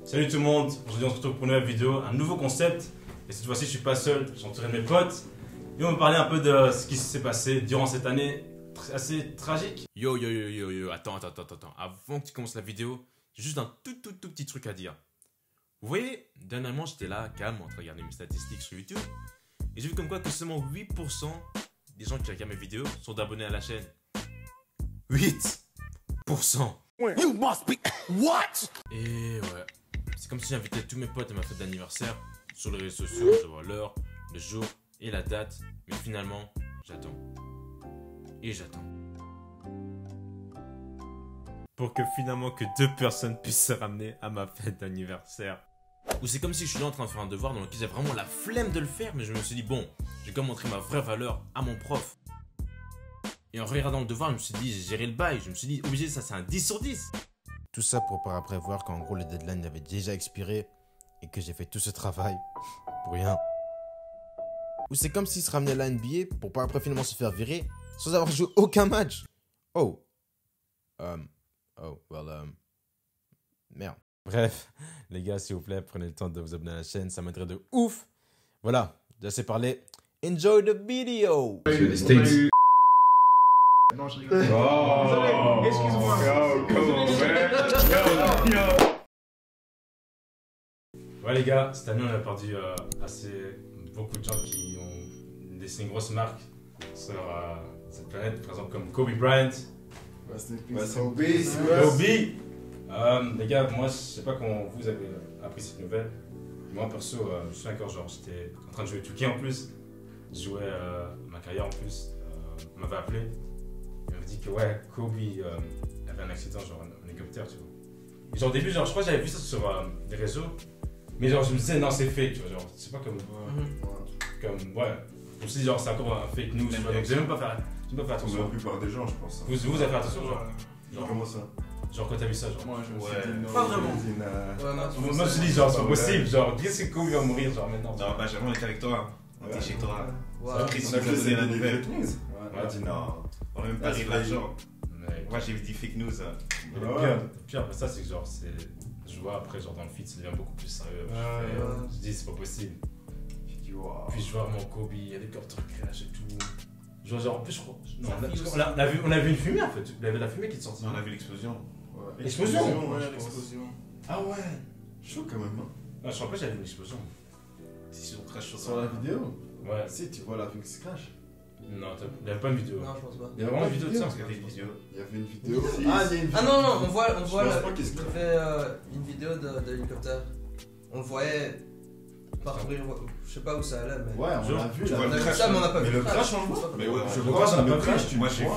Salut tout le monde, aujourd'hui on se retrouve pour une nouvelle vidéo, un nouveau concept. Et cette fois-ci je suis pas seul, je suis entouré de mes potes. Et on va parler un peu de ce qui s'est passé durant cette année assez tragique. Yo, attends. Avant que tu commences la vidéo, j'ai juste un tout petit truc à dire. Vous voyez, dernièrement j'étais là, calme, en train de regarder mes statistiques sur YouTube. Et j'ai vu comme quoi que seulement 8% des gens qui regardent mes vidéos sont abonnés à la chaîne. 8%. You must be what? Et ouais, c'est comme si j'invitais tous mes potes à ma fête d'anniversaire sur les réseaux sociaux, savoir l'heure, le jour et la date. Mais finalement, j'attends. Et j'attends. Pour que finalement que 2 personnes puissent se ramener à ma fête d'anniversaire. Ou c'est comme si je suis là en train de faire un devoir dans lequel j'ai vraiment la flemme de le faire, mais je me suis dit bon, j'ai quand même montré ma vraie valeur à mon prof. Et en regardant le devoir, je me suis dit, j'ai géré le bail, je me suis dit, obligé, ça c'est un 10 sur 10. Tout ça pour par après voir qu'en gros le deadline avait déjà expiré et que j'ai fait tout ce travail pour rien. Ou c'est comme s'il se ramenait à la NBA pour par après finalement se faire virer sans avoir joué aucun match. Merde. Bref, les gars, s'il vous plaît, prenez le temps de vous abonner à la chaîne, ça m'aiderait de ouf. Voilà, j'ai assez parlé. Enjoy the video. Les States. Non, je rigole. Oh, excuse-moi. Ouais les gars, cette année on a perdu beaucoup de gens qui ont laissé une grosse marque sur cette planète, par exemple comme Kobe Bryant. Kobe. Les gars, moi je sais pas comment vous avez appris cette nouvelle. Moi perso, je suis encore genre j'étais en train de jouer 2K en plus. Je jouais ma carrière en plus. On m'avait appelé. Il m'avait dit que ouais, Kobe avait un accident genre en hélicoptère, tu vois. Et genre au début, genre je crois que j'avais vu ça sur les réseaux. Mais genre je me disais non c'est fake, tu vois, genre c'est pas comme ouais. Je me suis dit genre c'est encore un fake news, tu vois, donc j'ai même pas fait attention. Comme la plupart des gens je pense. Vous avez fait attention genre Comment ça? Genre quand t'as vu ça genre? Moi je me suis Ouais. dit non. Pas vraiment. Moi je me suis dit genre c'est pas possible, genre qu'est-ce que Kobe va mourir genre maintenant? Non, Benjamin, on était avec toi. On était chez toi. Ouais. Chris, On a il nous a donné la des nouvelle. fake news. On a dit non. On a même pas ri de l'argent. Moi, j'ai vu des fake news. Le pire après ça c'est que genre je vois après genre dans le feed ça devient beaucoup plus sérieux. Je dis c'est pas possible. Puis je vois vraiment Kobe, il y a des helicoptères crash et tout. Genre en plus je crois. Non, on a vu une fumée en fait. Il y avait la fumée qui est sortie. On a vu l'explosion. Explosion. Ouais, l'explosion. Ah ouais. Chaud quand même. Non, je crois pas que j'avais vu une explosion. Si on crache Sur la vidéo? Ouais. Si, tu vois la fumée qui se crache. Non, il n'y avait pas une vidéo. Non, je pense pas. Il y avait vraiment une vidéo de ça. Parce qu'il y avait une vidéo. Il y avait une vidéo. Ah, il y a une vidéo. Ah non, non, on voit pense pas qu'il se il fait une vidéo de l'hélicoptère. On le voyait parcourir, je sais pas où ça allait, mais. Ouais, on l'a vu Tu là. vois On a vu crash, ça, mais on n'a pas mais vu le crash, on le voit. Mais ouais, Je crois qu'on a pas vu. Moi, j'ai vu.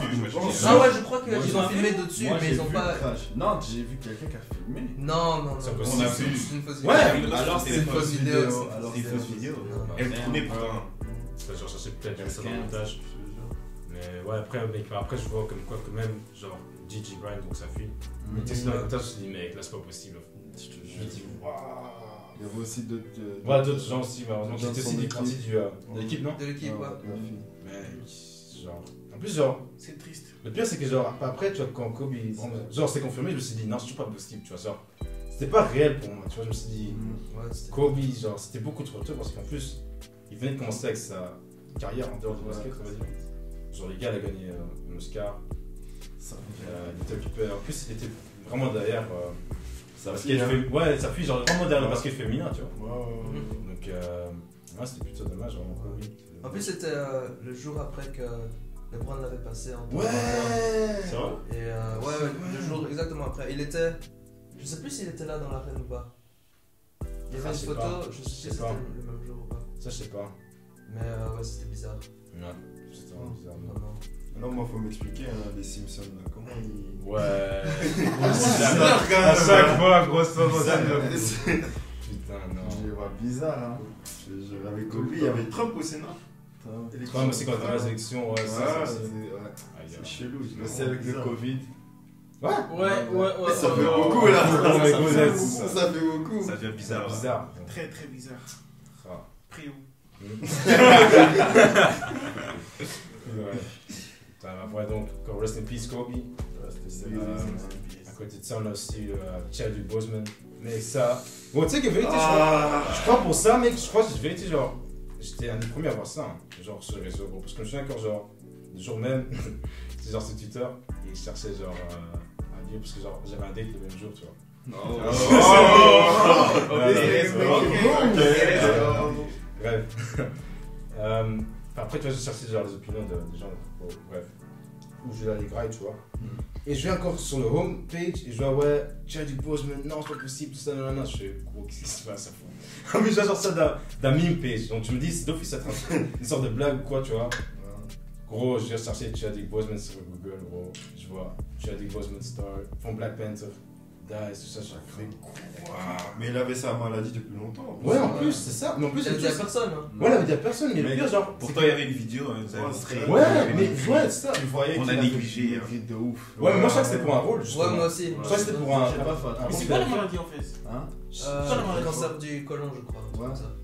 Ah ouais, je crois qu'ils Moi, ont filmé de dessus, Moi, mais j'ai ils ont vu pas. le crash. Non, j'ai vu quelqu'un qui a filmé. Non, non, non. C'est non. impossible. On a vu. C'est une fausse vidéo. Ouais, alors c'est une fausse vidéo. Alors C'est une fausse vidéo. Elle tournait pourtant. Genre, je sais peut-être ça dans le montage. Mais ouais, après, je vois comme quoi, que même, genre, Gigi Bryant, donc sa fille, il était dans le montage, je me suis dit, mec, là, c'est pas possible. Je me dis, waouh. Il y avait aussi d'autres. Ouais, d'autres gens aussi, malheureusement, qui étaient aussi des parties de l'équipe, non? De l'équipe, ouais. Mais, genre, en plus, genre, C'est triste. le pire, c'est que, genre, après, tu vois, quand Kobe, genre, c'est confirmé, je me suis dit, non, c'est toujours pas possible, tu vois, genre, c'était pas réel pour moi, tu vois, je me suis dit, Ouais, c'était. Kobe, genre, c'était beaucoup trop tôt parce qu'en plus, il venait de commencer avec sa carrière en dehors du basket, on va dire. Genre, les gars, il a gagné un Oscar. Il était occupé. En plus, il était vraiment derrière Ça basket ouais, sa fille, genre vraiment derrière le Ouais. basket féminin, tu vois. Ouais. Donc, ouais, c'était plutôt dommage, vraiment. En plus, c'était le jour après que LeBron l'avait passé en Ouais. C'est vrai? Et ouais, le jour exactement après. Il était. Je sais plus s'il était là dans l'arène ou pas. Il y avait Ah, une je sais photo, pas. je sais Je plus sais si c'était pas. le même jour ou pas. Ça, je sais pas. Mais ouais, c'était bizarre. Ouais, c'était vraiment bizarre. Vraiment. Non, moi, faut m'expliquer, hein, les Simpsons, là. Comment ils. Ouais. À chaque fois, grosse Putain, Putain, non. je les vois bizarre, hein. Avec Kobe, il y avait Trump aussi, non? Ouais, mais c'est quand on a les élections, ouais, Ouais, ça, c'est chelou. C'est avec le Covid. Ouais. Ça fait beaucoup, là. Ouais, Ça fait beaucoup. Ça devient bizarre. C'est bizarre. Très très bizarre. Ah. Prions. Ouais. Après, donc, Rest in Peace Kobe. À côté de ça, on a aussi Chadwick Boseman, Mais ça. Bon, tu sais que vérité, je crois pour ça, mec, je crois que vérité, genre. J'étais un des premiers à voir ça, hein, genre sur les réseaux, gros. Parce que je me souviens encore, genre, le jour même, c'était genre sur Twitter, et je cherchais, genre, un lieu, parce que genre, j'avais un date le même jour, tu vois. Bref. Après, tu vois, j'ai cherché genre les opinions des gens, bon, bref. Où je vais aller graille, tu vois. Et je vais encore sur le home page et je vois, ouais, Chadwick Boseman, non, c'est pas possible, tout ça, non. Je fais, gros, qu'est-ce qui se passe à fond? Mais je vois genre ça d'un meme page. Donc tu me dis, c'est d'office, ça une sorte de blague ou quoi, tu vois. Gros, je vais chercher Chadwick Boseman sur Google, gros. Je vois Chadwick Boseman star, from Black Panther. Dice, tout ça, je fais quoi? Mais il avait sa maladie depuis longtemps. Ouais, en plus, c'est ça. Mais en plus, Il y a personne. Hein. Ouais, il y a personne, mais le pire, genre. Pourtant, il y avait une vidéo, hein, ça a montré. Ouais, mais ouais, c'est ça. Tu voyais On qu'il a avait négligé. une vie de ouf. Ouais, mais moi, je crois que c'était pour un rôle. Ouais, justement. moi aussi. Je crois que c'était pour un. J'ai pas fait Mais attention. c'est quoi la maladie en fait? Hein? Le cancer du côlon, je crois. Ouais. Comme ça.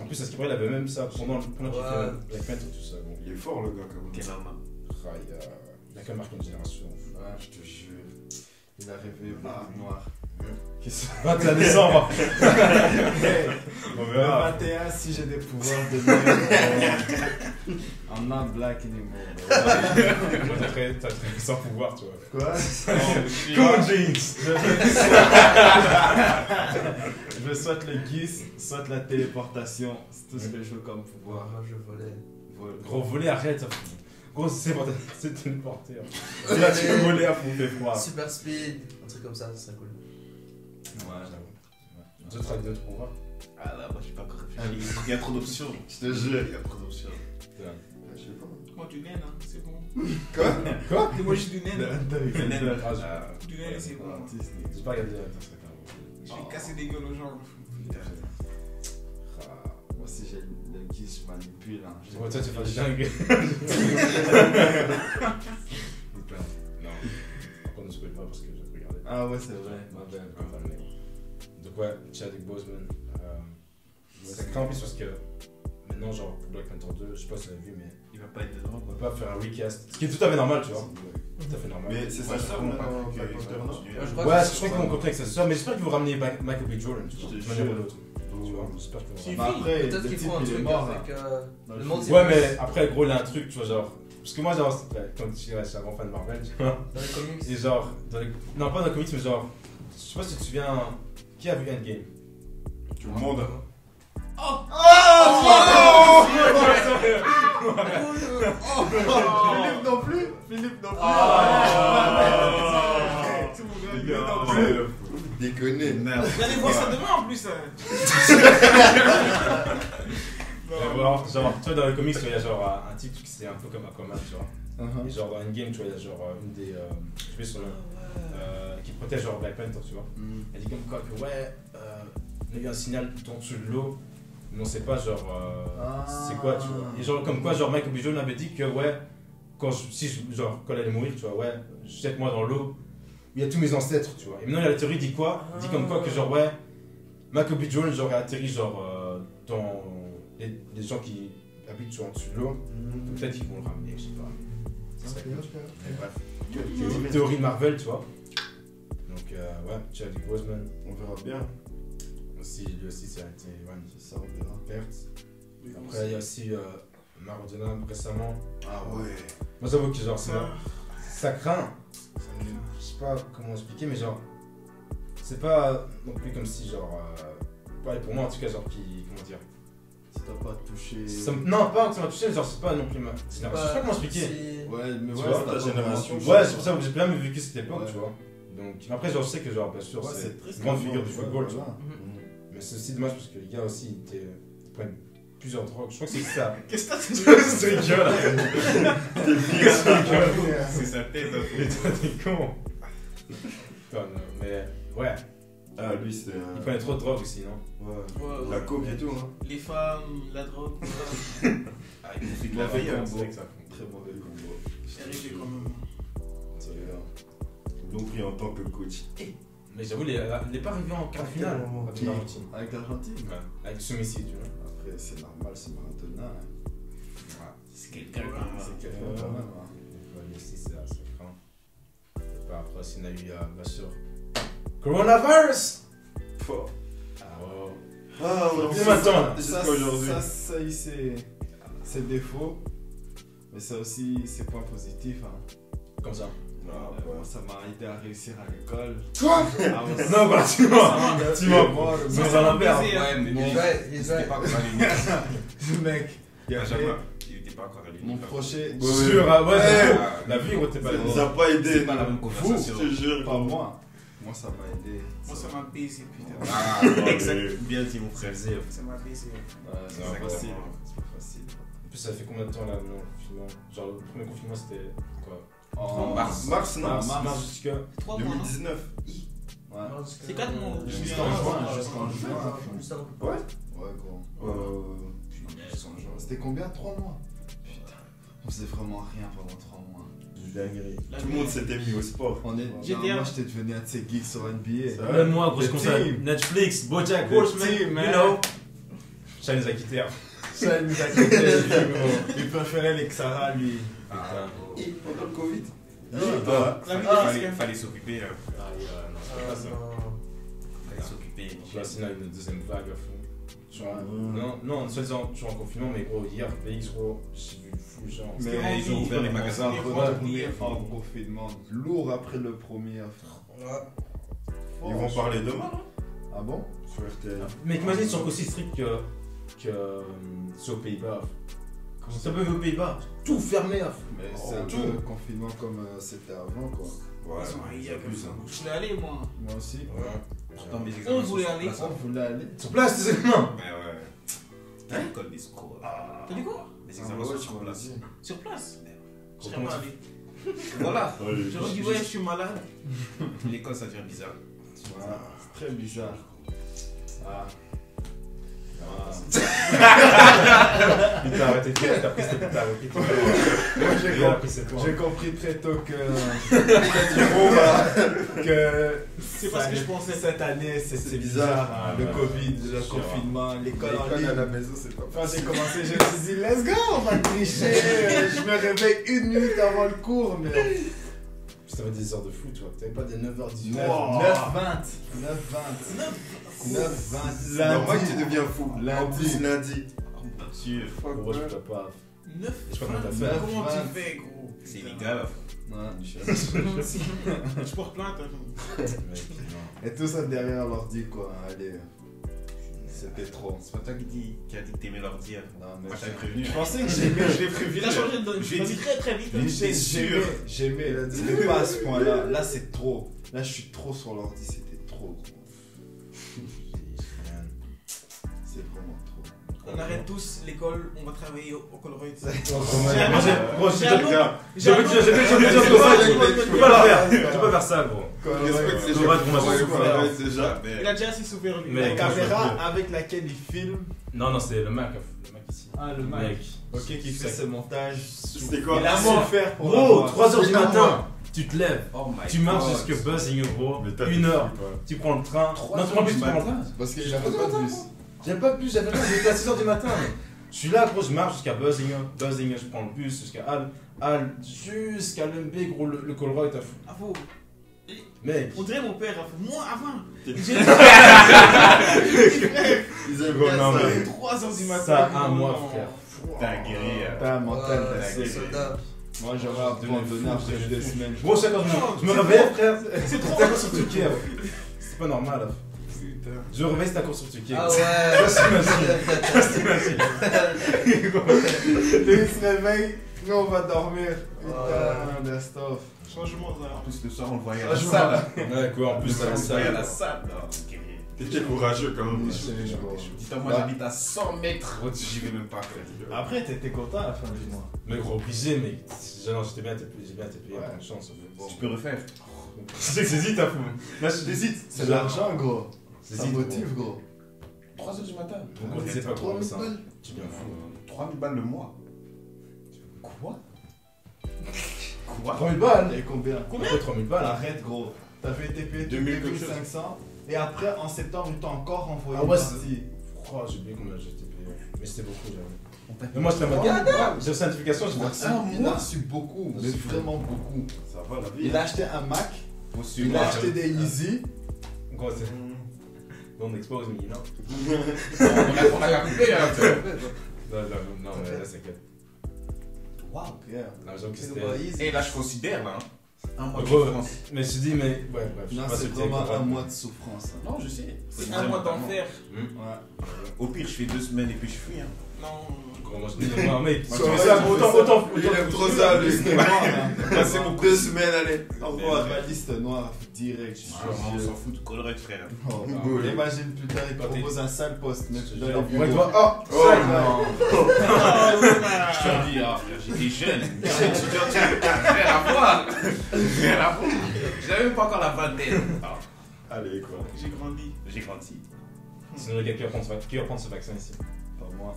En plus, à ce qu'il paraît, il avait même ça pendant qu'il fait Black Panther, tout ça. Bon. Il est fort le gars quand même. Quel homme. Ah, il a quand même marqué une génération. Ouais, je te jure. Il a rêvé beaucoup de noir. Qu'est-ce que 21 décembre. Le 21, si j'ai des pouvoirs de mieux, I'm not black anymore. T'as très sans pouvoir, tu vois. Quoi? Cool jeans. Je veux soit le guise, soit la téléportation. C'est tout ce que je veux comme pouvoir. Moi, je volais. Gros, voler, arrête. Ça. Gros, c'est téléporter. C'est là, tu peux voler à fond, fait froid. Super speed, un truc comme ça serait cool. Ouais, j'avoue. D'autres avec d'autres pouvoirs. Ah là, moi j'ai pas encore réfléchi. Il y a trop d'options. Je te jure. Il y a trop d'options. Je sais pas. Moi du naine, hein, c'est bon. Quoi? Moi j'ai du naine. Du naine, Du c'est bon. J'ai pas regardé la Je vais casser des gueules aux gens. Moi, si j'ai le guise, je manipule. Hein. Ouais, toi, tu fais des dingues. Non. Par contre, ne spoil pas parce que j'ai regardé. Ah ouais, c'est vrai, ma belle. Donc, ouais, Chadwick Boseman. Ça craint en plus parce que maintenant, genre, pour Black Panther 2, je sais pas si vous avez vu, mais Il va pas être dedans. on va pas faire un recast. Ce qui est tout à fait normal, tu vois. Tout à fait normal. Mais c'est ça, ça, on a Black Panther, non? Je crois Ouais, que je crois qu'ils vont continuer avec sa sœur, mais j'espère qu'ils vont ramener Michael B. Jordan, tu vois, Je te de manière ou jure. l'autre. Tu vois, j'espère qu'ils vont Si. ramener. Mais après, peut-être le qu'ils type, font un il est truc mort. avec Dans le le monde. film. Ouais, mais après, gros, il y a un truc, tu vois, genre. Parce que moi, genre, comme tu sais, je suis un grand fan de Marvel, tu vois. Dans les comics. Et genre, non, pas dans les comics, mais genre, je sais pas si tu te souviens, qui a vu Endgame? Tout le monde. Philippe non plus. Philippe non plus. Déconner. Merde. Vous allez voir ça demain en plus. Genre, tu vois, dans les comics, tu vois, il y a genre un type qui c'est un peu comme Aquaman, tu vois. Et genre, dans Endgame, tu vois, il y a genre une des. Je sais plus son nom. Qui protège genre Black Panther, tu vois. Elle dit comme quoi que, ouais, il y a eu un signal tout en dessous de l'eau, mais on sait pas, genre, c'est quoi, tu vois. Et genre, comme quoi, genre, Michael B. Jordan avait dit que, ouais, quand elle allait mourir, tu vois, ouais, jette-moi dans l'eau, il y a tous mes ancêtres, tu vois. Et maintenant, la théorie dit quoi? Dit comme quoi que, genre, ouais, Michael B. Jordan, genre, a atterri, genre, dans les gens qui habitent sur en dessous de l'eau. Donc, peut-être qu'ils vont le ramener, je sais pas. Ça serait cool. Mais bref. C'est une théorie de Marvel, tu vois. Donc, ouais, Chadwick Boseman. On verra bien. Aussi, lui aussi, ça a été C'est ça, on verra. perte. Après, il y a aussi Maradona récemment. Ah ouais. Moi, j'avoue que genre, ça craint. Je sais pas comment expliquer, mais genre, c'est pas non plus comme si, genre, ouais, pour moi en tout cas, genre, comment dire. Si t'as pas touché. Non, pas que ça m'a touché, mais genre, c'est pas non plus ma génération. Je sais pas comment expliquer. Ouais, mais Tu ouais, vois, c'est ta génération. Ouais, c'est pour ça que j'ai bien vécu cette époque, Ouais. tu vois. Donc, après, genre, je sais que, genre, bien sûr, Ouais, c'est triste, une grande vraiment. figure du football, Ouais, tu vois. voilà. Mais c'est aussi dommage parce que les gars aussi, ils prennent plusieurs drogues. Je crois que c'est ça. Qu'est-ce que C'est une gueule. c'est sa tête, Mais toi, t'es con. Putain, non, mais ouais, Ah, lui, c'est. il prenait trop de drogue aussi, non? Ouais. Ouais, La coke et tout, hein. Les femmes, la drogue, tout ça. Ah, il fait de La la veille, hein. C'est vrai que ça compte. Très mauvais combo. C'est arrivé quand même. C'est vrai. Ils l'ont pris en tant que coach. Mais j'avoue, il est pas arrivé en quart de finale avec l'Argentine. Avec l'Argentine. Ouais, avec Soumissi, tu vois. Après, c'est normal, c'est Maradona. Hein. C'est quelqu'un quand même. C'est quelqu'un quand même. Hein. Ouais, lui aussi, ça craint. Et puis après, aussi, on a eu, bien sûr, Coronavirus! Fort. Oh. Ah, on Dis maintenant. jusqu'à aujourd'hui. Ça, c'est défaut. Mais ça aussi, c'est point positif. Hein. Comme ça. Moi, ça m'a aidé à réussir à l'école. Quoi? Non, bah, tu vois. Tu vois. Moi, Mais à l'envers. Ouais, mais Il c'était pas encore allé. le mec, il y avait Benjamin, il était pas encore allé. mon prochain. Sûr, ah, ouais. Ah, La vie, gros, t'es pas Ça là. nous a pas aidé. C'est pas la même Fou, conversation. je te jure. Pas moi. Moi, ça m'a aidé. Moi, ça m'a baisé, putain. Ah, exact. Bien dit, mon frère. Zéro. Ça m'a baisé. Ouais, c'est Non, pas exactement. facile. C'est pas facile. En plus, ça fait combien de temps là, non, confinement? Genre, le premier confinement, c'était quoi? En mars. Mars, non. Mars jusqu'à. 3 mois, non? 2019. Ouais. C'est 4 mois. Jusqu'en juin. Jusqu'en juin. Juste avant. Ouais. Ouais, gros. Sans genre. C'était combien? 3 mois? Putain. On faisait vraiment rien pendant 3 mois. Dinguerie. Tout le monde s'était mis au sport. On est... GTA. Non, moi, j'étais devenu un de ces geeks sur NBA. Même moi, gros, je The conseille team. Netflix, Bojack The Horseman, team, you man. know. Ça nous a quittés. Ça, il nous a quittés. Il préférait les Xara, lui. Putain. Pendant le Covid. La vie de Fallait s'occuper. Ah, non, c'était pas ça. Fallait s'occuper. Là, sinon, il y a une deuxième vague à fond. Genre, Mm. non, soi-disant, toujours en confinement, mais gros, hier, PX, gros, j'ai vu fou, genre. Mais ils ont ouvert les magasins. en confinement. Lourd après le premier. Ouais. Ils vont parler demain, non? Ah bon? Sur RTL. Mais imagine, ils sont aussi stricts que c'est aux Pays-Bas. Comment ça peut aux Pays-Bas? Tout fermé, à fond. Mais c'est un peu confinement comme c'était avant, quoi. Ouais, Il y a plus. Je voulais aller, moi. Moi aussi. Ouais. Pourtant, mes On examens voulait sont sur aller. place, On hein. voulait aller. Sur place, tes examens. Mais ouais. Quelle école des scores. T'as dit quoi? Les examens sont sur place. Sur place. Je serais Comment pas tu- allé. Voilà. J'aurais dit, ouais, je suis malade. L'école, ça devient bizarre. Voilà. C'est très bizarre. Ah. Putain, arrêtez de faire, t'as pris cette putain, ok. Moi, Il a pris cette j'ai compris très tôt que C'est pas ce que je pensais. cette année, c'est C'est bizarre. bizarre. Hein. Ah, Le ouais. Covid, le sûr. confinement, l'école en L'école ligne. à la maison, c'est pas Quand j'ai commencé, je me suis dit, let's go, on va tricher. Je me réveille 1 minute avant le cours, mais. Ça fait des heures de foot, toi. T'avais pas des 9h18. 9-20. 9-20. C'est normal que tu deviens fou. En Lundi. plus, lundi. Sûr. Gros, je peux pas. 9. Je sais pas comment t'as fait. Comment 20. tu fais, gros? C'est illégal. Je porte plainte. Mec, non. Et tout ça derrière l'ordi, quoi. Allez. C'était trop. C'est pas toi qui a dit que t'aimais l'ordi. Non, mais Moi, je t'avais prévenu. je pensais que j'aimais, je l'ai prévu. Il a changé de Je lui ai dit- très très vite. J'aimais, mais pas à ce point-là. Là, c'est trop. Là, je suis trop sur l'ordi, c'était trop. C'est vraiment trop. On arrête tous l'école, on va travailler au Colruyt. Gros, j'ai déjà le gars. J'ai un nom. J'ai déjà comme ça. Tu peux pas le faire. Tu peux pas faire ça, gros. Respecte les Ouais, gens ouais, qui ouais, font ouais, le ouais, travail ouais. déjà. Il a déjà assez souffert lui. Mais- La caméra avec laquelle il filme. Non, c'est le Mac ici. Ah, le Mac. Mec. Ok, qui fait ce montage. C'était quoi? Il a souffert pour Gros, l'avoir. 3h du matin, tu te lèves. Oh my Tu marches God. jusque Buzzing, gros. Mais t'as 1 des heure. fous, quoi. Tu prends le train. Non, tu prends le bus, tu prends le train. Parce qu'il avait pas de bus. J'avais pas de bus, j'avais rien. J'étais à 6h du matin. Je suis là, gros, je marche jusqu'à Buzzing, je prends le bus jusqu'à Halle, jusqu'à Lembe, gros, le Colroy, t'as fou. Ah, faut. Mec. On dirait mon père, moi avant. T'es- J'ai Ils aiment Gros, bien non, ça. mais- 3h du matin. Ça, un gros. mois, frère. T'as guéri. T'as un mental Ouais, d'acier. c'est soldat. Moi, j'aurais abandonné après 2 semaines. Gros, chaque heure, je me réveille, frère. C'est trop d'accord sur Tuki, c'est pas normal, là. Putain. Je réveille, c'est d'accord sur Tuki. Ah ouais. Lui, il se réveille, nous, on va dormir. Putain, de stuff. Changement En d'heure. plus, le soir, on le voyait à la Changement. salle. Ouais, quoi, en plus, ça On le ça. voyait à la salle. Non, guéri. T'étais courageux quand même. Dis-toi, moi, Bah. j'habite à 100 mètres. J'y vais même pas, frère. Après, t'étais content à la fin du mois. Mais gros, obligé, mais. Non, j'ai bien été payé, Ouais. bonne chance. Bon. Tu peux refaire. Je sais que j'hésite, à fou. Là, j'hésite. C'est de l'argent, gros. Ça J'hésite, motive, gros. 3h du matin. Donc, on disait pas trop ça. 3000 balles. Tu es bien fou. 3000 balles le mois. Quoi? Quoi? 3000 balles. Et combien? Combien 3000 balles. Arrête, gros. T'avais été payé 2000 quelque 2500. Et après, en septembre, il t'a encore envoyé Ah ouais, une c'est- partie. Oh, j'ai oublié combien j'étais payé. Mais c'était beaucoup, j'avoue. On t'a Mais moi, j'étais en mode. J'ai certification, j'ai Il a reçu- il a reçu beaucoup, mais C'est fou. vraiment beaucoup. Ça va la vie. Il a acheté un Mac, Faut il suivre. a acheté des Yeezy. Gros, c'est. Don't expose me, you know. On a coupé là. Non, mais là, c'est clair. Waouh, yeah. Non, j'avoue que C'est c'était. pas easy. Et là, je considère là. Un mois de Gros, souffrance. mais je me suis dit, mais. Ouais, bref. je Non, sais pas c'est si vraiment t'es- un mois de souffrance. Hein. Non, je sais. C'est un mois d'enfer. Ouais. Au pire, je fais 2 semaines et puis je fuis. Hein. Non. Gros, moi, je dis, non, mec. Moi, tu autant- fais ça, autant. Il aime trop ça, lui. Liste noire, hein. Passer mon 2 semaines, allez. Au On revoir. voit la liste noire direct. On s'en fout de Colruyt, frère. Oh, Oui. imagine plus tard, il Quand t'es- propose un sale poste, mais tu Je dois te les jure. Ouais, bureaux. toi, oh, Oh ça, non. Je te dis, ah, frère, j'étais jeune. J'étais étudiant, rien à voir. Rien à voir. J'avais même pas encore la vingtaine. Ah, Allez, quoi. J'ai grandi. j'ai grandi. sinon, le gars qui va prendre ce vaccin ici. Pas moi.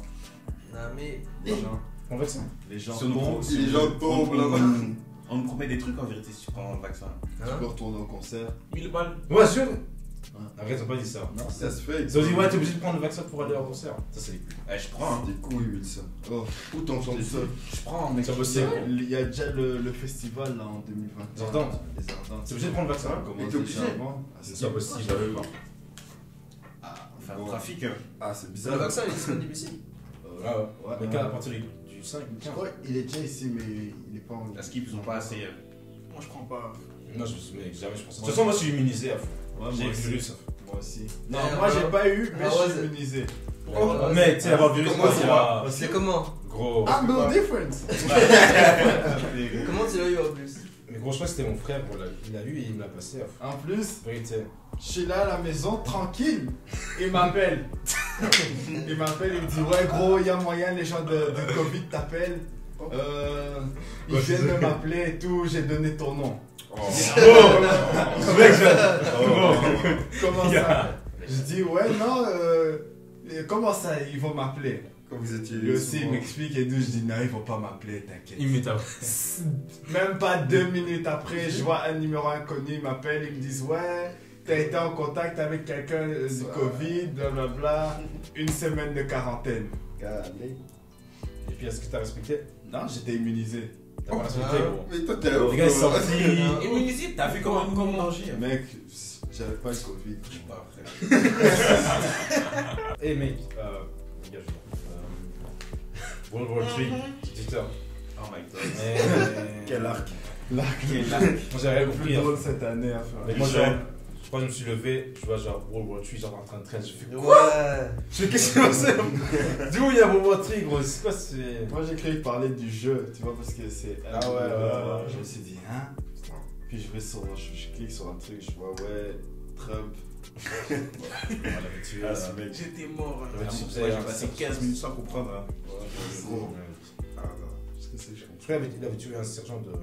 Non, mais. Les gens. Mon vaccin. Les gens Sur nos tombent. pro- Les gens tombent là-bas. On nous promet des trucs en vérité si tu prends le vaccin. Tu Hein? peux retourner au concert. 1000 balles. Ouais, sûr. Arrête, ils ont pas dit ça. Non, Ça se fait. Ils ont dit, ouais, t'es obligé de prendre le vaccin pour aller au concert. Ça, c'est les couilles. Eh, je prends. Hein. Des couilles, Wilson. Oh, Où t'entends ça? Je prends, mec. C'est impossible. il y a déjà le festival là en 2021. Les Ardentes. Les Ardentes. T'es obligé de prendre le vaccin. Comment Et t'es déjà obligé. avant Ah, C'est ça. impossible. Ah, enfin, le trafic. Hein. Ah, c'est Le bizarre. vaccin, il est disponible ici. Ah ouais. Ouais. Mais quand à partir du 5 ou Je 15. crois qu'il est déjà ici, mais il est pas en. La skip, ils ont pas assez. Moi, je prends pas. Non, je me mec, jamais je pense ça. De toute façon, moi, je suis immunisé à fond. Ouais, J'ai moi le aussi. virus. Moi aussi. Non, Ouais, moi ouais. j'ai pas eu, mais Ah je ouais, suis c'est- immunisé. Oh, mec, tu sais, avoir le virus, Comment moi, ça c'est va pas. C'est comment? Gros. Ah, no difference. Comment tu l'as eu en plus? Mais gros, je crois que c'était mon frère, voilà. Il l'a eu et il me l'a passé à fond. En plus, Vérité. je suis là à la maison, tranquille. Il m'appelle. Il m'appelle, il me dit ouais gros, il y a moyen, les gens de Covid t'appellent. Ils viennent de m'appeler et tout, j'ai donné ton nom. Comment ça? Je dis ouais non, comment ça ils vont m'appeler? Quand vous étiez. Lui aussi il souvent- m'explique et tout, je dis non ils vont pas m'appeler, t'inquiète. Immédiatement. Même pas 2 minutes après, je vois un numéro inconnu, ils m'appellent, ils me disent ouais, t'as été en contact avec quelqu'un du Covid, blablabla, 1 semaine de quarantaine. Allez. Et puis, est-ce que t'as respecté? Non, j'étais immunisé. T'as pas respecté, gros. Mais toi, t'es Le gars est sorti. Immunisé, t'as vu comment on mangeait? Mec, j'avais pas le Covid. Je sais pas, frère. Eh, mec, les gars, je World War 3, Twitter. Oh my god. Quel arc. Moi, j'ai rien compris. Plus hein. drôle cette année à faire. Mais moi, genre, je crois que je me suis levé, je vois genre World War 3, genre en train de traîner. Je fais quoi? Ouais. Je fais qu'est-ce qui se passe? D'où il y a World War 3, gros? C'est quoi? C'est. Moi j'ai cru parler du jeu, tu vois, parce que c'est. Ah ouais. Je me suis dit, hein? Puis je clique sur un truc, je vois, ouais, Trump. On l'avait tué. Ah, ce mec. J'étais mort. Hein. Ouais, Moi, tu sais, j'ai hein, passé ça- 15 minutes sans comprendre. Hein. Gros. Ah, non. Qu'est-ce que c'est que je comprends? Je crois qu'il avait tué un sergent d'Iran.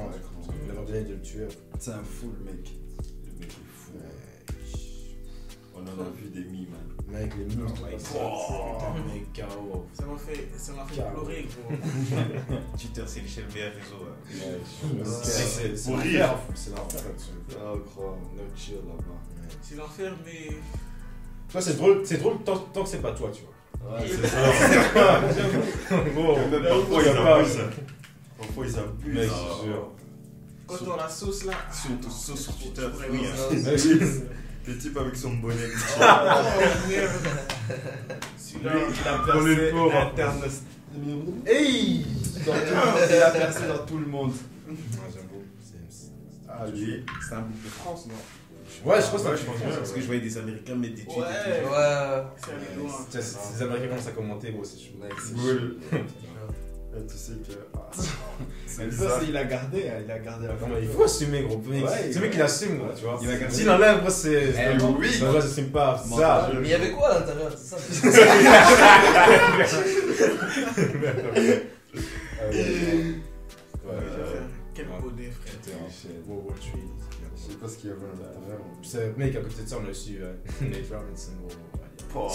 Ouais, Il avait ordonné de le tuer. C'est un fou le mec. Le mec est fou. On en a vu des mimes. Hein. Mec, les mimes, Oh tout my ça. God. Putain, mec, KO. Ça m'a fait Car- pleurer, gros. Twitter, c'est le meilleur réseau. Hein. C'est Pour l'enfer, c'est l'enfer là-dessus. Ah, gros, no chill là-bas. C'est l'enfer, mais. Toi, c'est drôle tant que c'est pas toi, tu vois. Ouais, c'est ça. Gros, Même parfois, ils abusent. Parfois, ils abusent. Mec, Ah. je te jure. Quand on la sauce là. Surtout sauce sur Twitter, Ouais, oui. ouais. Hein. Le type avec son bonnet. Oh merde. Celui-là, Lui, il a Dans les percé pauvres. interne. Hey! Dans tout le monde, il a percé dans tout le monde. J'avoue. Ah, lui. c'est un bout de France, non? Ouais, je crois que Ouais, c'est je pense Parce que je voyais des Américains mettre des tweets. Ouais. et tout. Ouais. C'est allé loin. Les Américains commencent à commenter, gros, c'est chaud. Mec, c'est Oui. chaud. Et tu sais que. Ah, Mais c'est ça, bizarre. il a gardé la Non, photo. mais il faut assumer, gros. Mec, Ouais, c'est le mec qui l'assume, gros, tu vois. Il a gardé. S'il enlève, gros, c'est. Eh oui. Ça, moi, j'assume pas. Bon, Ça. Mais il y avait quoi à l'intérieur? C'est ça. Quel Ouais. bonnet, frère. World War 3. Je sais pas ce qu'il y avait à l'intérieur. C'est mec, à côté de ça, on a aussi Nate Robinson, gros.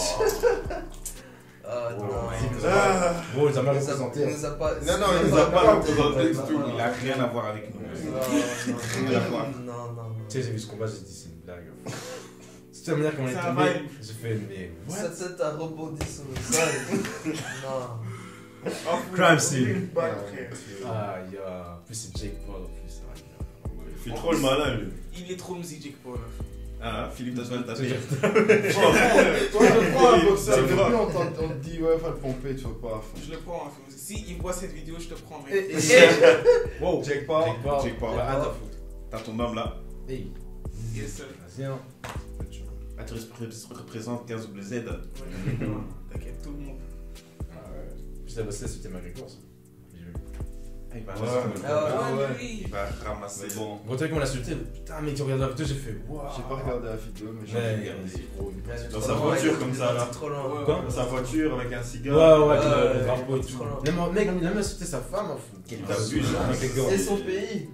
Ah non. Gros, il a mal Il nous a- représenté. il nous a pas. Non, non, il nous a pas représenté du tout. Il a rien à voir avec nous. Non. Tu sais, j'ai vu ce combat, j'ai dit, c'est une blague. C'est la manière comment il est C'est un tombé. vibe. J'ai fait, mais. Sa tête a rebondi sur le sol. Non. Crime scene. Une balle, frère. Ah, il y a. En plus, c'est Jake Paul en plus. Il fait trop le malin, lui. Il est trop musique, Jake Paul. Ah, Philippe doit se faire taper. Toi, je prends un boxeur, C'est depuis grave. on te dit, ouais, faut le pomper, tu vas pas. Je le prends. Si il voit cette vidéo, je te prends. Et- Mais... et- Wow. Check pas. Check pas. Bah, attends, foutre. T'as ton homme là. Hey, Yes, sir. vas-y, hein. Ah, tu représentes 15 WZ. Ouais, t'inquiète, tout le monde. Ah ouais. Puis la bossette, c'était Marie-Claire, ça. Ah, il va Ah ouais. Il va ramasser. Mais bon, Gros, t'as vu comment on l'a insulté? Putain, mec, tu regardes la vidéo, j'ai fait waouh. J'ai pas regardé la vidéo, mais j'ai Ouais, regardé. c'est gros. Ouais, Dans trop sa loin, voiture, il est comme ça, là. trop loin. Quoi? sa voiture avec un Ouais, cigare. ouais, Ouais, le ouais, drapeau et tout. trop loin. Mec, il a même insulté sa femme, hein, fou. Quel abus, Avec les gars. Et son pays.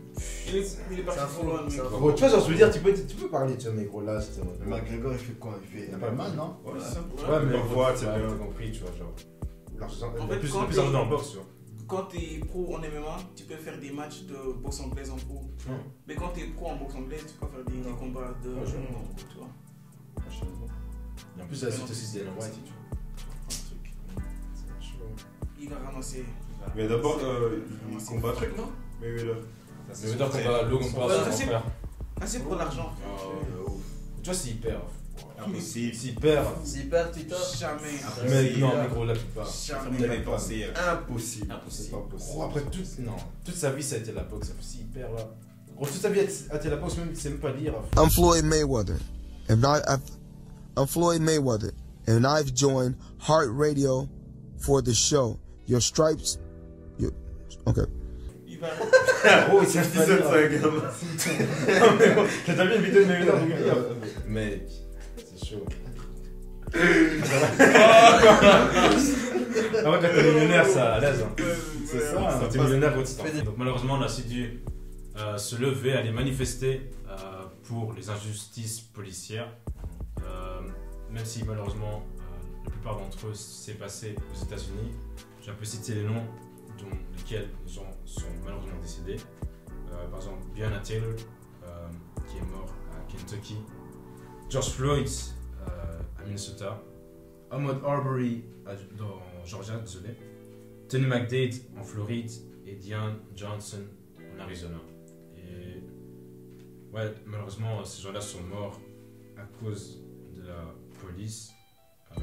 Il est parti C'est un trop fou, loin, mec. c'est un fou. Gros, tu vois, genre, je veux dire, tu peux parler, tu vois, mais gros, là, c'était. Mais McGregor, il fait quoi? Il fait Il a un pas peu mal, mal, non? Ouais, c'est ça. Ouais, mais Parfois, c'est ouais, bien. t'as compris, tu vois, genre. L'argent, En le fait, plus quand plus t'es- argent dans le box, tu vois. Quand t'es pro en MMA, tu peux faire des matchs de boxe anglaise en pro. Ouais. Mais quand t'es pro en boxe anglaise, tu peux pas faire des combats de Ouais, je vois. en pro, tu vois. Et en plus, elle insulte aussi Dana White et tout. Tu vois. C'est chaud. Il va ramasser. Mais d'abord, il combat truc, non? Mais oui, là. Mais d'abord, qu'on va Logan Paul, Ouais, son c'est- frère. Ah, c'est pour l'argent. Tu vois, s'il perd. Impossible. S'il perd. S'il perd, tu tapes. Jamais. Mais non, mais gros, là, tu pars. Jamais. Il avait pensé. Impossible. C'est Impossible. pas possible. Gros, après toute sa vie, ça a été la boxe. S'il perd là. Gros, toute sa vie a été la boxe, même, c'est même pas lire. I'm Floyd Mayweather, and I'm Floyd Mayweather, and I've joined Heart Radio for the show. Your stripes, okay. Il va. Gros, il s'est C'est ça, c'est un gamin. T'as déjà vu une vidéo de Mayweather? Mec, c'est chaud. Ah ouais, quand t'es millionnaire, ça à l'aise. Hein. C'est ça, Quand ça t'es passe. millionnaire, gros, tu t'en fous. Donc malheureusement, on a aussi dû se lever, aller manifester pour les injustices policières. Même si malheureusement, la plupart d'entre eux s'est passé aux États-Unis. J'ai un peu cité les noms dont lesquels les gens sont malheureusement décédés. Par exemple, Breonna Taylor, qui est mort à Kentucky. George Floyd à Minnesota. Ahmaud Arbery dans Georgia, désolé. Tony McDade en Floride et Diane Johnson en Arizona. Et ouais, malheureusement, ces gens-là sont morts à cause de la police. À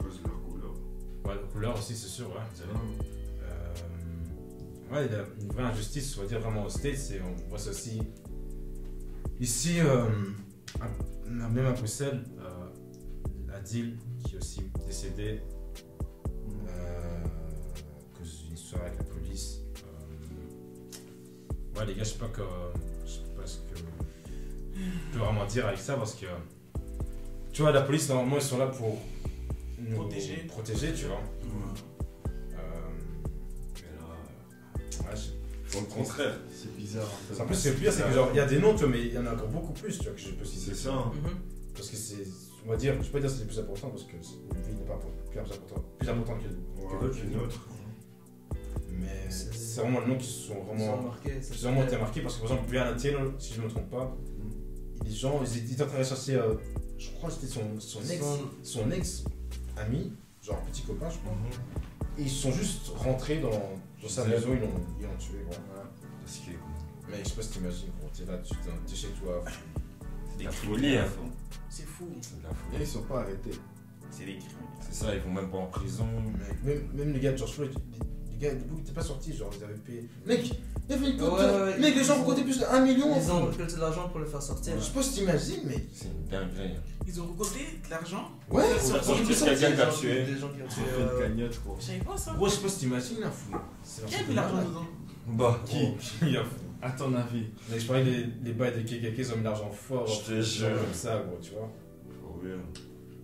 cause de leur couleur. Ouais, la couleur aussi, c'est sûr, ouais, désolé. Ouais, il y a une vraie injustice, on va dire vraiment aux States, et on voit ça aussi ici, même à Bruxelles, Adil, qui est aussi décédé à cause d'une histoire avec la police. Ouais, les gars, je sais pas ce que je peux vraiment dire avec ça, parce que tu vois, la police, normalement, ils sont là pour nous protéger, tu vois. Ouais, Ils font le contraire. C'est bizarre. un peu. en plus, c'est le pire, c'est que genre, il y a des noms, tu vois, mais il y en a encore beaucoup plus, tu vois, que je peux citer. C'est ça. Hein. Parce que c'est, on va dire, je peux pas dire que c'est le plus important, parce que une vie n'est pas plus importante que d'autres, Qu'une autre. mais c'est vraiment le nom qui sont Ils sont vraiment, marqués. qui ont vraiment été marqués, parce que par exemple, Breonna Taylor, si je ne me trompe pas, les gens, ils étaient en train de chercher, je crois que c'était son ex-ami, genre petit copain, je crois, et ils sont juste rentrés dans sa maison, ils l'ont tué, quoi. Parce que Mais je sais pas si t'imagines, gros, t'es là, t'es chez toi. C'est des La criminels. folie, hein. C'est fou. c'est de la Et folie. ils sont pas arrêtés. C'est des criminels. C'est ça, ils vont même pas en prison. Même les gars de George Floyd, les gars, debout, ils étaient pas sortis, genre ils avaient payé. Mec, il y avait une Ouais, mec, les gens ont compté plus de 1 million. Ils ont récolté de l'argent pour le faire sortir. Je sais pas si t'imagines, mais. C'est une dinguerie. Ils ont récolté de l'argent. Ouais, Ils Pour sont sortir sortis. quelqu'un qui a tué. Des gens qui ont Ils tué. ont fait une cagnotte, gros. Je savais pas ça. gros, je sais pas si t'imagines, là, fou. Qui a mis l'argent dedans? Bah, Il y a fou. À ton avis. Mais je parlais les bails de KKK, ils ont mis l'argent fort. Je te jure. Comme ça, gros, tu vois. Oh, oui.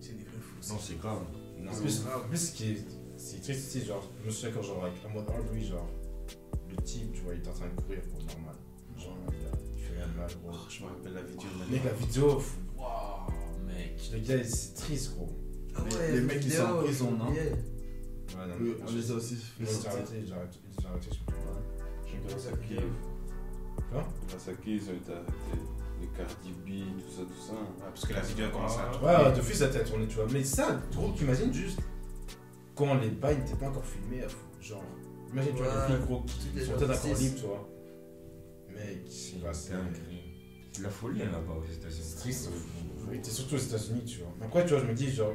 C'est des vrais fous. Non, c'est grave. En plus, ce qui est. C'est triste, c'est genre, je me souviens quand, genre, avec Ahmaud Arbery, genre, le type, tu vois, il est en train de courir pour normal. Genre, il fait rien de mal, gros. Je me rappelle la vidéo. Mec, la vidéo, fou. Waouh, mec. Le gars, c'est triste, gros. Ah ouais, Les mecs, ils sont en prison, non? Yeah. Ouais, non, On les a aussi fait Ils ont sortir. arrêté, ils ont arrêté, je sais pas. Grâce à qui Quoi? Grâce à qui ils ont été arrêtés. Les Cardi B, tout ça. Ouais, parce que la vidéo a commencé à Ouais, de fils, ça t'a tourné, tu vois. Mais ça, gros, t'imagines juste quand les bails n'étaient pas encore filmés, genre, imagine, tu vois, Ouais, les filles, gros, toutes qui les sont peut-être encore injustices. libres, tu vois. Mec, c'est pas C'est ça. dinguerie. C'est la folie là-bas aux États-Unis. C'est triste. Et surtout aux États-Unis, tu vois. Après, tu vois, je me dis, genre,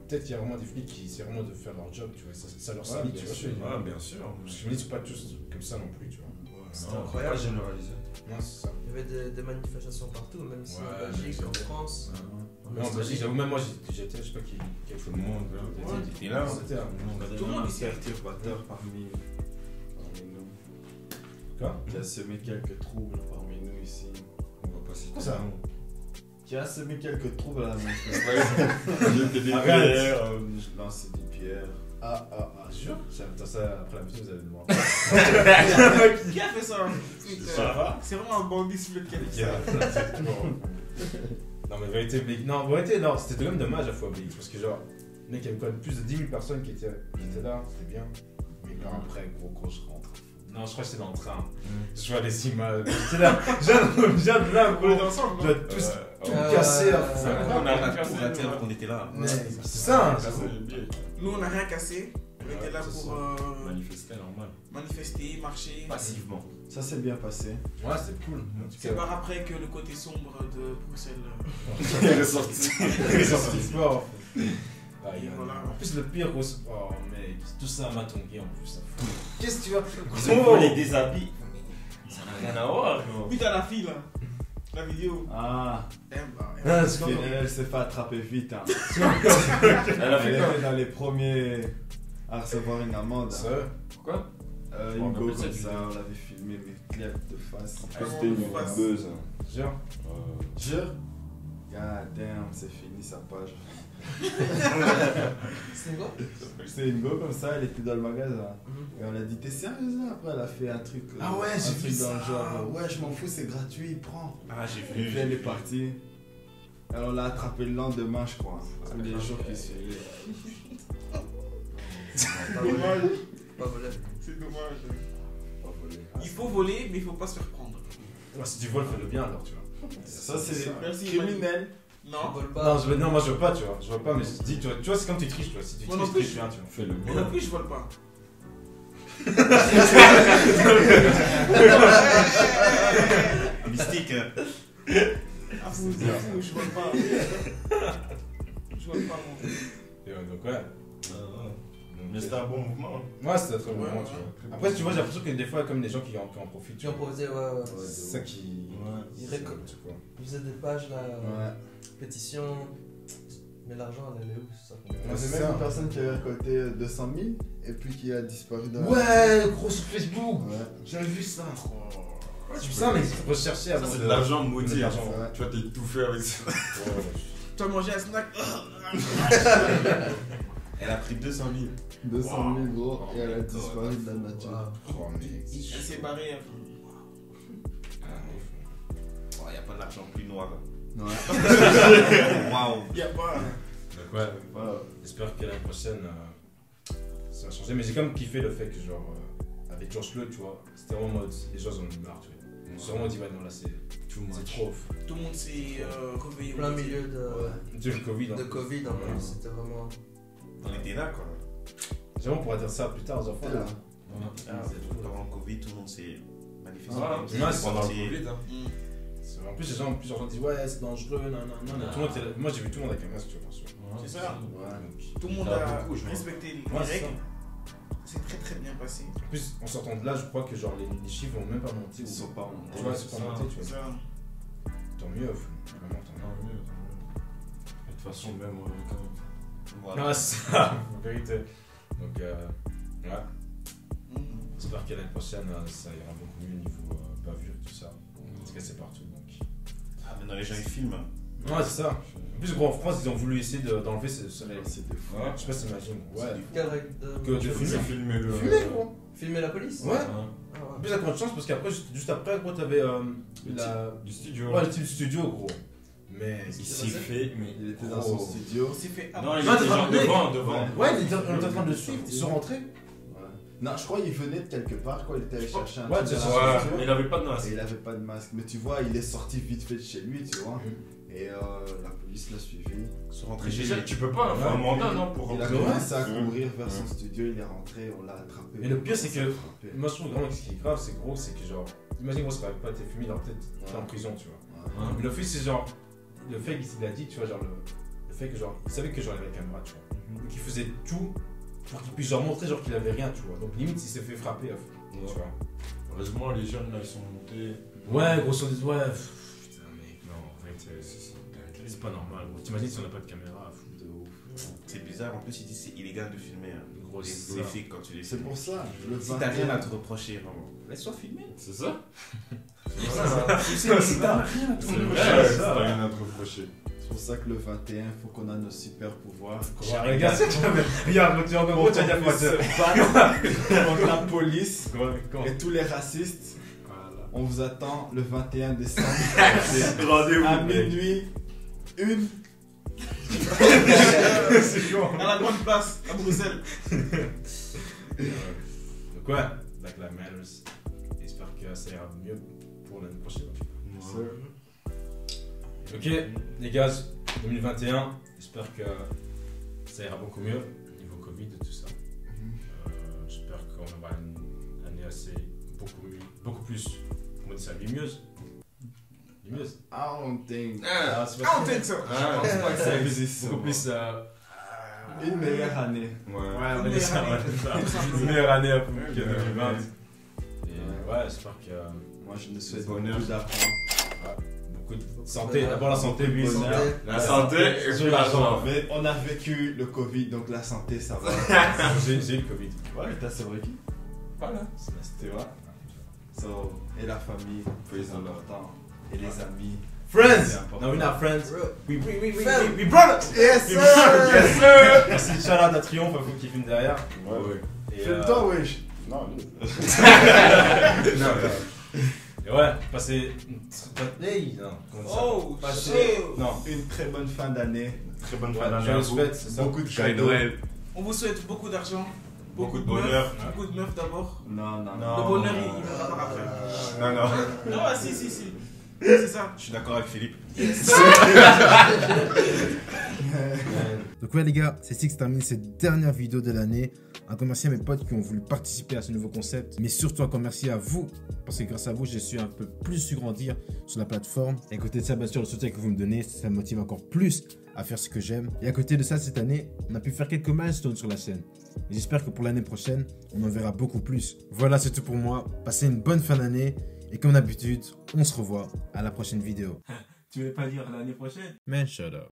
peut-être qu'il y a vraiment des flics qui essaient vraiment de faire leur job, tu vois. Ça leur salit, tu vois. Je veux dire. Bien sûr. Parce que je me dis, c'est pas tous comme ça non plus, tu vois. C'était Non, incroyable. Pas généralisé. Non, c'est ça. Il y avait des manifestations partout, même ici Ouais, en Belgique, mais en France. Mais en Belgique, j'avoue, même moi, j'étais, je sais pas qui Tout le monde, Ouais. t'étais là. C'était là. Tout le monde ici. Perturbateur parmi nous. Quoi? Qui a semé quelques troubles parmi nous ici. On va pas citer Ça. nom. Qui a semé quelques troubles à la maison. J'étais des Arrête. pierres, je lançais des pierres. Sûr? J'attends ça après la vidéo, vous allez me voir. Qui a fait ça? Ça va? C'est vraiment un bandit split qui a fait ça. Non, mais vérité, Blake. Non, vérité, non, c'était quand même dommage à fois Blake. Parce que, genre, mec, il y avait quand même plus de 10 000 personnes qui étaient là, c'était bien. Mais par après, gros, je rentre. Non, je crois que j'étais dans le train. Je vois les images. J'étais là, j'ai de là, On est gros. ensemble, Je non? dois tous tout casser. là. C'est Ouais, on a tout raté alors qu'on était là. c'est ça, hein. Nous, on n'a rien cassé. On était là c'est pour Manifester normal. manifester, marcher. Passivement. Ça s'est bien passé. Ouais, c'était cool. En tout C'est cas, par après que le côté sombre de Bruxelles. Il est ressorti. les sorties fort. Ah, Et voilà. En plus, le pire, gros, oh mec, tout ça m'a tongué en plus. Ça fout. Qu'est-ce que tu vas On les déshabille. Ça n'a rien à voir, gros. Oui, dans la file, là. La vidéo. Ah, Ah, c'est pas elle s'est fait attraper vite. Hein. Elle a Elle fait quoi? était dans les premiers à recevoir une amende. ça. Pourquoi? Une On go appelle ça comme du- ça, on l'avait filmé, mais clair de face. C'était une Face. buzz. Genre, Jure? God damn, c'est fini sa page. C'était quoi? C'est une go comme ça, elle était dans le magasin. Et on a dit, t'es sérieuse là? Après, elle a fait un truc. Ah ouais, un j'ai truc vu dans le ça. genre, ouais, je m'en fous, c'est gratuit, prends. Ah, j'ai Et vu. puis elle est partie. Alors on l'a attrapé le lendemain, je crois. Ou les jours qui suivaient. Pas volé. Pas volé. C'est dommage. Pas volé. Il faut voler, mais il faut pas se faire prendre. ouais, si tu voles, fais-le bien alors, tu vois. Ça, c'est Merci, criminel. Non. Vole Non, pas. non, moi je veux pas, tu vois. Je veux pas, mais je te dis, tu vois, c'est comme tu triches, tu vois. Si tu Moi non triches, plus, triche bien, tu vois. Fais le Moi non bien. plus, je vole pas. Mystique. Ah, fou, je vole pas. Je vole pas, moi. Et donc, ouais. Mais c'était un bon mouvement. Moi, c'était un très bon Ouais, moment, ouais. tu vois. Après, tu vois, j'ai l'impression que des fois, comme des gens qui en profitent, Tu en proposais, ouais. c'est ça qui. Ouais. Il c'est récolte. tu vois. Ils faisaient des pages là, Ouais. pétition. Mais l'argent, elle est où? C'est ça. Ouais, Il y c'est avait même ça. une personne qui avait récolté 200 000 et puis qui a disparu dans la... Ouais, gros sur Facebook. Ouais. J'avais vu ça. C'est ça, mais il faut rechercher avant. Ça, c'est de l'argent maudit. de hein. l'argent. Ouais. Tu vas t'étouffer avec ça. Tu as mangé un snack. Elle a pris 200 000. 200 000 gros Oh et elle a my disparu God. de la nature. Oh, mais. Elle s'est barrée. Il n'y a pas d'argent plus noir. Ouais. Waouh. Il y a pas. Donc, ouais, j'espère que l'année prochaine, ça va changer. Mais j'ai quand même kiffé le fait que, genre, avec George Floyd, tu vois, c'était vraiment en mode, les gens en ont eu marre, tu vois. On s'est vraiment dit, ouais, non, là, c'est trop. Tout le monde s'est réveillé. Plein milieu Du Covid, hein. de Covid en plus. C'était vraiment. On était là, quoi. Vraiment, on pourra dire ça plus tard aux enfants. T'es là. Pendant le Covid, tout le monde s'est manifesté. Voilà. Ouais, c'est Pendant le C'est- Covid. Hein. En plus, plusieurs gens disent, ouais, c'est dangereux, non. Tout le monde était là. Moi, j'ai vu tout le monde avec un masque, tu vois, bien sûr. C'est ça. Donc, Tout le monde Ça va a beaucoup, je vois. respecté les Ouais, c'est règles. ça. C'est très très bien passé. En plus, en sortant de là, je crois que genre les chiffres vont même pas monter. Ils sont pas montés. Tu vois, c'est pas monté, tu C'est vois. ça. Tant mieux, vraiment, tant Non, mieux. mieux, tant mieux. De toute façon, même quand Voilà. Ah, c'est ça, en vérité. Donc, ouais, Mhm. j'espère que l'année prochaine, ça ira beaucoup mieux au niveau bavure, tout ça. En tout cas, c'est partout, donc. Ah, maintenant les gens ils filment. Ouais, c'est ça. En plus, gros, en France, ils ont voulu essayer d'enlever ce règle. C'est des fous. Ouais. Je sais pas si t'imagines. Ouais. Quelle règle Que de c'est filmer. filmer le. Filmer, gros. Filmer la police? Ouais. Ah En ouais. plus, t'as pas de chance parce qu'après, juste après, gros, t'avais la. Du studio. Ouais, le type studio, gros. Mais. Il s'est fait, mais. Il était dans son Oh. studio. On s'est fait. Non, il Ah, était t'es genre mec. devant. Ouais, on était en train de le suivre, ils sont rentrés. Ouais. Non, je crois qu'il venait de quelque part, quoi. Il était allé chercher un Ouais, truc c'est dans ça. la Ouais, voiture. mais il avait pas de masque. Et il avait pas de masque. Mais tu vois, il est sorti vite fait de chez lui, tu vois. Mhm. Et la police l'a suivi. Ils sont rentrés Mais chez déjà, lui. tu peux pas, faut un mandat, non, pour Il a rentrer. commencé à Ouais. courir vers son studio, il est rentré, on l'a attrapé. Et le pire, c'est que- Frappé. Moi, je trouve vraiment que ce qui est grave, c'est gros, c'est que genre. Imagine, gros, ça aurait pas été fumé, il aurait peut-être été en prison, tu vois. Mais le fait, c'est genre. Le fait qu'il a dit, tu vois, genre. Le fait que, genre. Il savait que j'aurais la caméra, tu vois. Donc il faisait tout pour qu'il puisse genre montrer genre qu'il avait rien, tu vois. Donc limite, il s'est fait frapper, tu vois. Heureusement, les jeunes là, ils sont montés. Ouais, grosso modo, ouais. Putain, mec, non, en fait, c'est pas normal. Gros. T'imagines si on n'a pas de caméra, fou de ouf. C'est bizarre, en plus, il dit que c'est illégal de filmer. Hein. Gros, Les c'est ça. filles quand tu les C'est filmes. pour ça. Le Si t'as rien à te reprocher, vraiment, laisse-toi filmer. C'est ça? Tu sais, si t'as rien à te C'est reprocher. vrai, si t'as rien à te reprocher. C'est pour ça que le 21, il faut qu'on a nos super pouvoirs. Ouais, regarde, regarde, tu vas Pour dire qu'on quoi, puisse se battre contre la police Comment et tous les racistes. Voilà. On vous attend le 21 décembre Rendez-vous. à minuit 1. C'est chaud. À la grande place, à Bruxelles. Donc ouais, Black Lives Matters. J'espère que ça ira mieux pour l'année prochaine. Ok, les gars, 2021, j'espère que ça ira beaucoup mieux au niveau Covid et tout ça. J'espère qu'on aura une année assez beaucoup plus, comment on dit ça, lumineuse. Lumineuse. I don't think. Ah, c'est I pas don't think so. Je pense pas que ça existe. beaucoup plus. Une meilleure année. Ouais. Ouais, on va dire ça, ouais, c'est ça. Une meilleure année que 2020. Et ouais, j'espère que Moi, je me souhaite Bonheur. beaucoup d'argent. beaucoup de santé. D'abord la santé, oui, c'est bien. La santé et puis l'argent. Mais on a vécu le Covid, donc la santé, ça va. J'ai eu le Covid. Ouais, t'as c'est vrai qui? Voilà. C'était vrai. So, et la famille, c'est important. Et les amis. Friends! C'est important. No, we're not friends. Bro. We brothers! Yes, We sir! brothers! Yes, sir! Merci, shout out à Triomphe, à vous qui filment derrière. Ouais. Et, Filme-toi, wesh. Non, et ouais, passez une hey, non, comment ça? Oh, Passez shit. Non, une très bonne fin d'année. très bonne ouais, fin d'année je à le vous. souhaite, c'est ça. Beaucoup de Joyeux cadeaux. Noël. On vous souhaite beaucoup d'argent, Beaucoup de meufs, bonheur. beaucoup de meufs d'abord. Non, non, Non. Le bonheur, il viendra par après. Non, non. Non, si. C'est ça. Je suis d'accord avec Philippe. Donc ouais les gars, c'est ici que se termine cette dernière vidéo de l'année. Un grand merci à mes potes qui ont voulu participer à ce nouveau concept, mais surtout un grand merci à vous, parce que grâce à vous, j'ai su un peu plus su grandir sur la plateforme. Et à côté de ça, bien sûr, le soutien que vous me donnez, ça me motive encore plus à faire ce que j'aime. Et à côté de ça, cette année, on a pu faire quelques milestones sur la chaîne. Et j'espère que pour l'année prochaine, on en verra beaucoup plus. Voilà, c'est tout pour moi. Passez une bonne fin d'année. Et comme d'habitude, on se revoit à la prochaine vidéo. Tu veux pas dire l'année prochaine? Man, shut up.